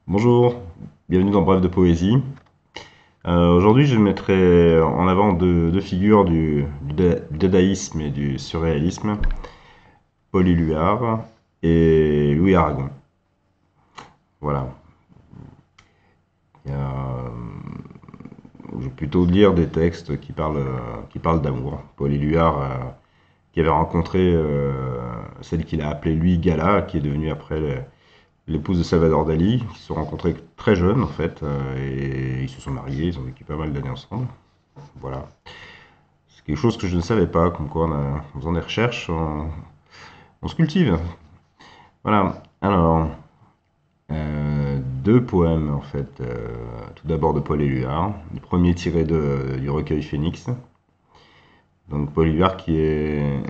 Bonjour, bienvenue dans Bref de Poésie. Aujourd'hui, je mettrai en avant deux figures du dadaïsme et du surréalisme, Paul Éluard et Louis Aragon. Voilà. Je vais plutôt lire des textes qui parlent d'amour. Paul Éluard, qui avait rencontré celle qu'il a appelée lui Gala, qui est devenue après l'épouse de Salvador Dali. Ils se sont rencontrés très jeunes en fait, et ils se sont mariés, ils ont vécu pas mal d'années ensemble. Voilà. C'est quelque chose que je ne savais pas, comme quoi en faisant des recherches, on se cultive. Voilà. Alors, deux poèmes en fait. Tout d'abord de Paul Éluard. Le premier tiré du recueil Phénix. Donc Paul Éluard qui a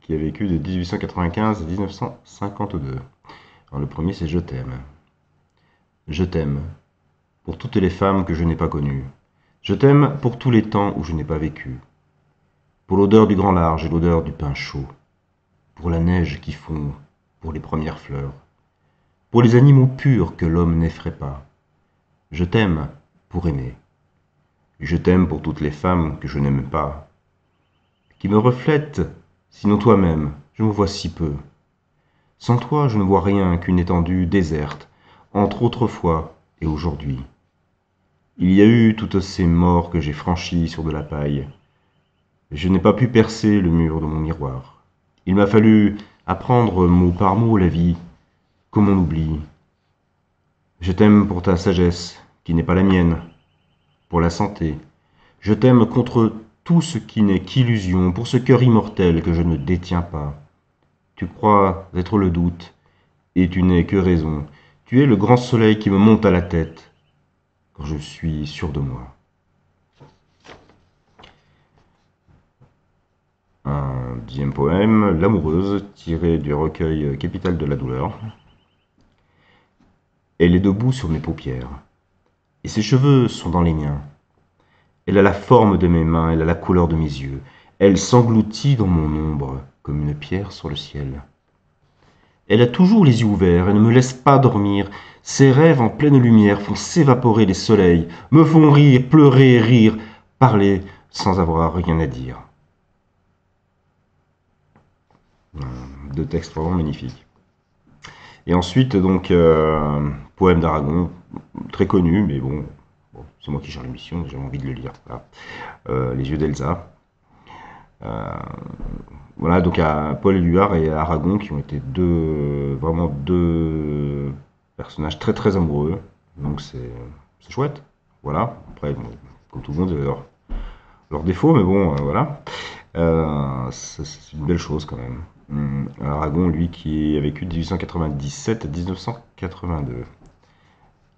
vécu de 1895 à 1952. Alors, le premier c'est Je t'aime. Je t'aime pour toutes les femmes que je n'ai pas connues. Je t'aime pour tous les temps où je n'ai pas vécu. Pour l'odeur du grand large et l'odeur du pain chaud. Pour la neige qui fond, pour les premières fleurs. Pour les animaux purs que l'homme n'effraie pas. Je t'aime pour aimer. Je t'aime pour toutes les femmes que je n'aime pas. Qui me reflètent, sinon toi-même, je me vois si peu. Sans toi, je ne vois rien qu'une étendue déserte, entre autrefois et aujourd'hui. Il y a eu toutes ces morts que j'ai franchies sur de la paille. Je n'ai pas pu percer le mur de mon miroir. Il m'a fallu apprendre mot par mot la vie, comme on oublie. Je t'aime pour ta sagesse, qui n'est pas la mienne, pour la santé. Je t'aime contre tout ce qui n'est qu'illusion, pour ce cœur immortel que je ne détiens pas. Tu crois être le doute, et tu n'es que raison. Tu es le grand soleil qui me monte à la tête, quand je suis sûr de moi. Un deuxième poème, L'amoureuse, tiré du recueil Capitale de la douleur. Elle est debout sur mes paupières, et ses cheveux sont dans les miens. Elle a la forme de mes mains, elle a la couleur de mes yeux. Elle s'engloutit dans mon ombre, comme une pierre sur le ciel. Elle a toujours les yeux ouverts, elle ne me laisse pas dormir. Ses rêves en pleine lumière font s'évaporer les soleils, me font rire, pleurer, rire, parler sans avoir rien à dire. Deux textes vraiment magnifiques. Et ensuite, donc, poème d'Aragon, très connu, mais bon, c'est moi qui gère l'émission, j'ai envie de le lire. Voilà. Les yeux d'Elsa. Voilà, donc à Paul Éluard et Aragon qui ont été vraiment deux personnages très très amoureux. Donc c'est chouette. Voilà. Après, bon, comme tout le monde, il y a leurs défauts, mais bon, voilà. C'est une belle chose quand même. Aragon, lui, qui a vécu de 1897 à 1982.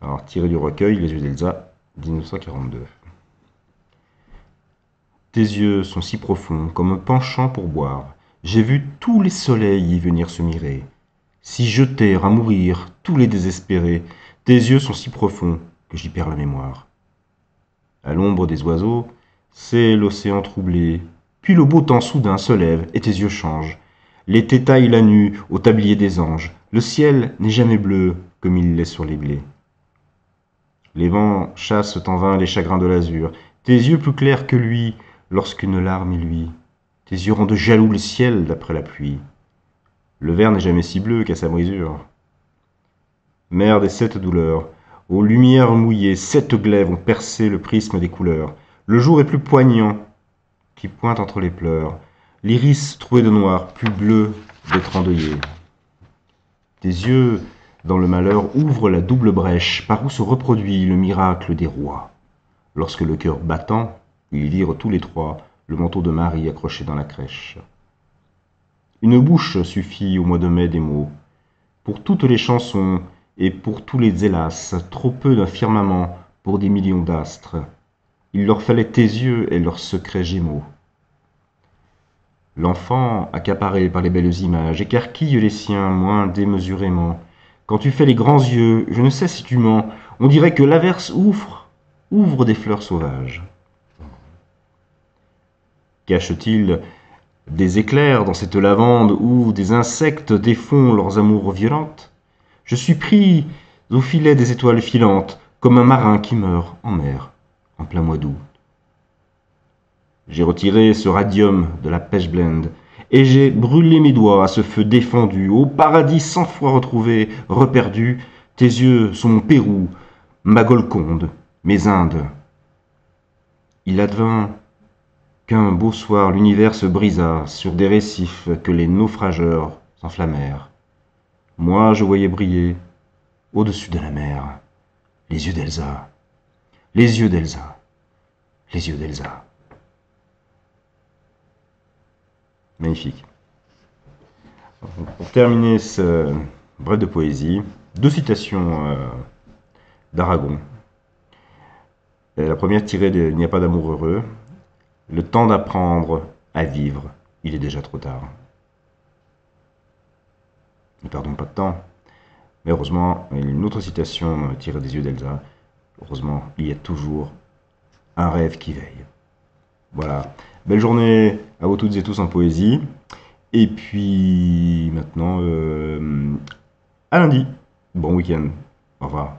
Alors, tiré du recueil Les yeux d'Elsa, 1942. Tes yeux sont si profonds, comme penchant pour boire. J'ai vu tous les soleils y venir se mirer. Si jeter à mourir tous les désespérés, tes yeux sont si profonds que j'y perds la mémoire. À l'ombre des oiseaux, c'est l'océan troublé. Puis le beau temps soudain se lève et tes yeux changent. L'été taille la nue au tablier des anges. Le ciel n'est jamais bleu comme il l'est sur les blés. Les vents chassent en vain les chagrins de l'azur. Tes yeux plus clairs que lui, lorsqu'une larme luit. Tes yeux rendent jaloux le ciel d'après la pluie. Le verre n'est jamais si bleu qu'à sa brisure. Mère des sept douleurs, aux lumières mouillées, sept glaives ont percé le prisme des couleurs. Le jour est plus poignant, qui pointe entre les pleurs. L'iris troué de noir, plus bleu d'être endeuillé. Tes yeux, dans le malheur, ouvrent la double brèche par où se reproduit le miracle des rois. Lorsque le cœur battant, ils virent tous les trois le manteau de Marie accroché dans la crèche. Une bouche suffit au mois de mai des mots. Pour toutes les chansons et pour tous les hélas, trop peu d'un firmament pour des millions d'astres. Il leur fallait tes yeux et leurs secrets gémeaux. L'enfant, accaparé par les belles images, écarquille les siens moins démesurément. Quand tu fais les grands yeux, je ne sais si tu mens, on dirait que l'averse ouvre des fleurs sauvages. Cache-t-il des éclairs dans cette lavande où des insectes défont leurs amours violentes? Je suis pris au filet des étoiles filantes, comme un marin qui meurt en mer, en plein mois d'août. J'ai retiré ce radium de la pêche blende, et j'ai brûlé mes doigts à ce feu défendu, au paradis 100 fois retrouvé, reperdu. Tes yeux sont mon Pérou, ma Golconde, mes Indes. Il advint qu'un beau soir l'univers se brisa sur des récifs que les naufrageurs s'enflammèrent. Moi je voyais briller, au-dessus de la mer, les yeux d'Elsa, les yeux d'Elsa, les yeux d'Elsa. Magnifique. Pour terminer ce bref de poésie, deux citations d'Aragon. La première tirée de Il n'y a pas d'amour heureux. Le temps d'apprendre à vivre, il est déjà trop tard. Ne perdons pas de temps. Mais heureusement, une autre citation tirée des yeux d'Elsa. Heureusement, il y a toujours un rêve qui veille. Voilà. Belle journée à vous toutes et tous en poésie. Et puis maintenant, à lundi. Bon week-end. Au revoir.